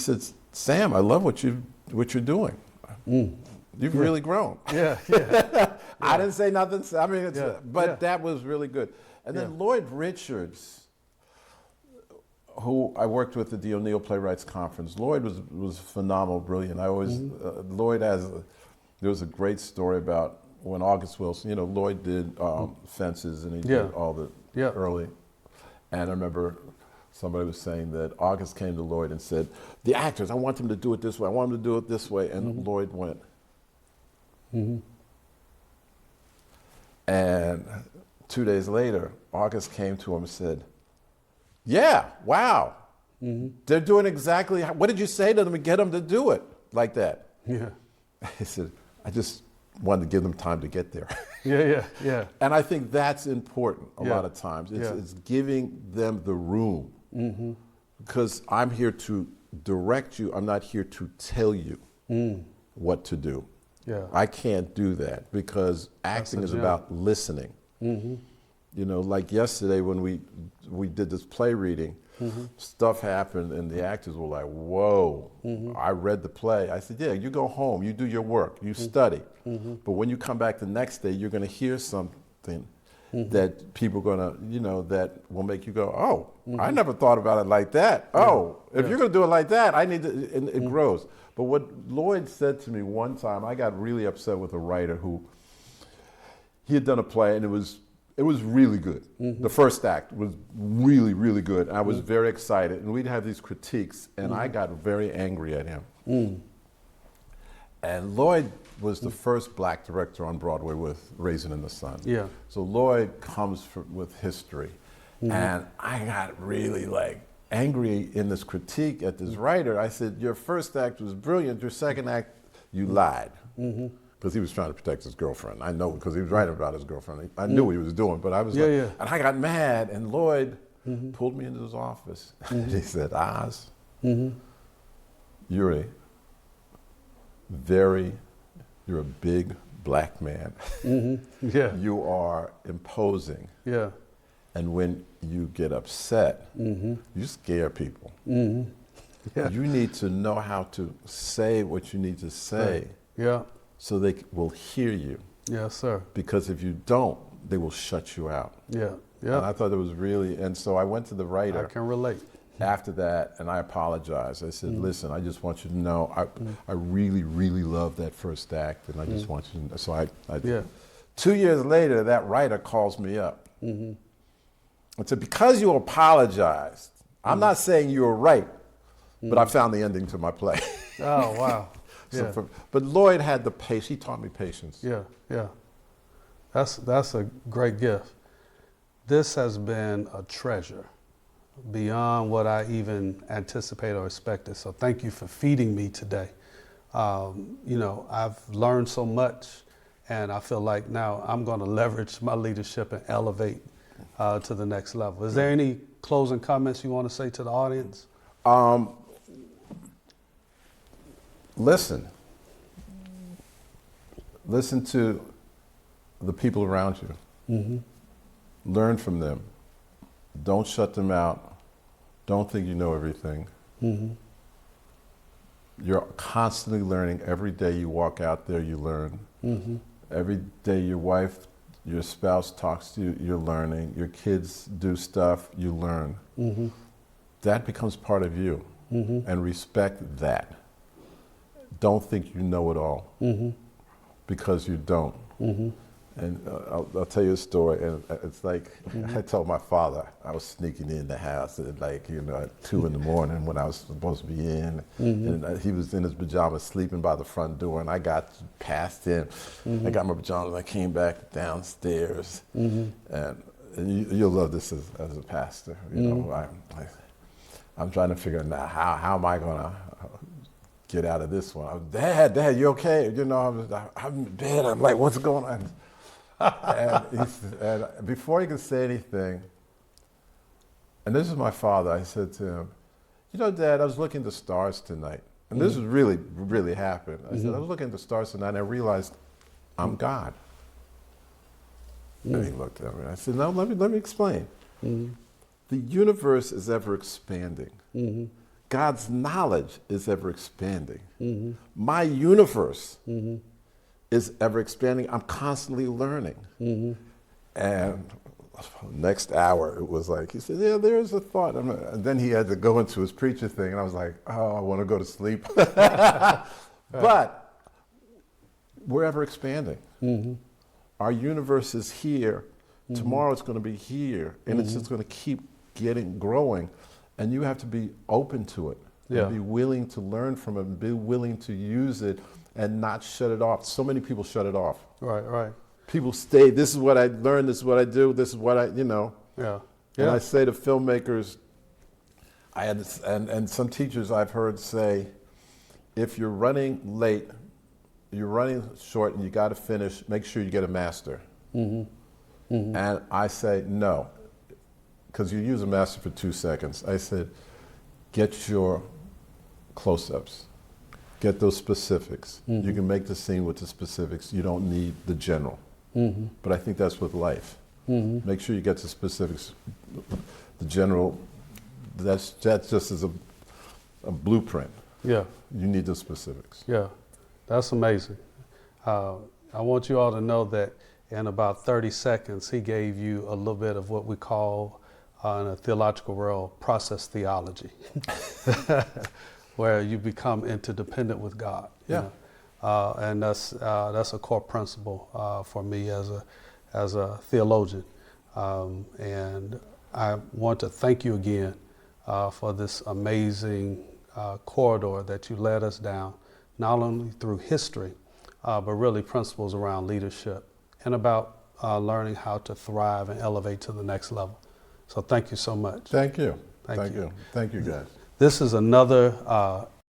said, Sam, I love what you're doing. You've really grown. Yeah, yeah. I didn't say nothing. I mean, but that was really good. And then Lloyd Richards, who I worked with at the O'Neill Playwrights Conference. Lloyd was phenomenal, brilliant. I always Lloyd there was a great story about when August Wilson, Lloyd did Fences, and he did all the early. And I remember somebody was saying that August came to Lloyd and said, "The actors, I want them to do it this way. I want them to do it this way." And Lloyd went. And 2 days later, August came to him and said, "Yeah, wow. They're doing exactly, what did you say to them to get them to do it like that?" Yeah. He said, "I just wanted to give them time to get there." Yeah. And I think that's important a lot of times. It's giving them the room. Because I'm here to direct you. I'm not here to tell you what to do. Yeah. I can't do that because acting is about listening. Like yesterday when we did this play reading, stuff happened and the actors were like, "Whoa, I read the play." I said, "Yeah, you go home, you do your work, you study. But when you come back the next day, you're going to hear something that people are going to, that will make you go, oh, I never thought about it like that. Oh, if you're going to do it like that, I need to," and it grows. But what Lloyd said to me one time, I got really upset with a writer who, he had done a play and it was really good. The first act was really, really good. I was very excited, and we'd have these critiques, and I got very angry at him. And Lloyd was the first black director on Broadway with Raisin in the Sun. Yeah. So Lloyd comes with history, and I got really angry in this critique at this writer. I said, "Your first act was brilliant. Your second act, you lied." Because he was trying to protect his girlfriend. I know, because he was writing about his girlfriend. I knew what he was doing, but I was and I got mad, and Lloyd pulled me into his office. And he said, "Oz, you're a big black man. You are imposing. Yeah. And when you get upset, you scare people. You need to know how to say what you need to say. Yeah. So they will hear you. Yes, sir. Because if you don't, they will shut you out." Yeah. And I thought it was really, and so I went to the writer. I can relate. After that, and I apologized. I said, "Listen, I just want you to know, I really, really love that first act, and I just want you to know." So I 2 years later, that writer calls me up and said, "Because you apologized, I'm not saying you were right, but I found the ending to my play." Oh, wow. But Lloyd had the patience. He taught me patience. Yeah. That's a great gift. This has been a treasure beyond what I even anticipated or expected. So thank you for feeding me today. I've learned so much, and I feel like now I'm going to leverage my leadership and elevate to the next level. Is there any closing comments you want to say to the audience? Listen to the people around you. Learn from them. Don't shut them out. Don't think you know everything. You're constantly learning. Every day you walk out there, you learn. Every day your spouse talks to you, you're learning. Your kids do stuff, you learn. That becomes part of you. And respect that. Don't think you know it all, because you don't. And I'll tell you a story, and it's like, I told my father, I was sneaking in the house at at 2 in the morning when I was supposed to be in, and he was in his pajamas sleeping by the front door, and I got past him. I got my pajamas, I came back downstairs, and you'll love this as a pastor, I'm trying to figure out how am I gonna get out of this one. Dad, you okay? I'm in bed. I'm like, what's going on? and before he could say anything, and this is my father, I said to him, Dad, I was looking at the stars tonight. And this was really, really happened. I said, I was looking at the stars tonight and I realized I'm God. And he looked at me. I said, no, let me explain. The universe is ever expanding. God's knowledge is ever expanding. My universe is ever expanding. I'm constantly learning. And next hour, it was like, he said, yeah, there's a thought. And then he had to go into his preacher thing, and I was like, oh, I want to go to sleep. But we're ever expanding. Our universe is here. Tomorrow it's going to be here, and it's just going to keep growing. And you have to be open to it, and be willing to learn from it, and be willing to use it, and not shut it off. So many people shut it off. Right. People stay, this is what I learned, this is what I do, this is what I, you know. And I say to filmmakers, and some teachers I've heard say, if you're running late, you're running short and you got to finish, make sure you get a master. And I say, no, because you use a master for 2 seconds. I said, get your close-ups. Get those specifics. You can make the scene with the specifics. You don't need the general. But I think that's with life. Make sure you get the specifics. The general, that's just as a blueprint. You need the specifics. That's amazing. I want you all to know that in about 30 seconds, he gave you a little bit of what we call in a theological world, process theology, where you become interdependent with God. And that's a core principle for me as a theologian. And I want to thank you again for this amazing corridor that you led us down, not only through history, but really principles around leadership and about learning how to thrive and elevate to the next level. So thank you so much. Thank you. Thank you. Thank you, guys. This is another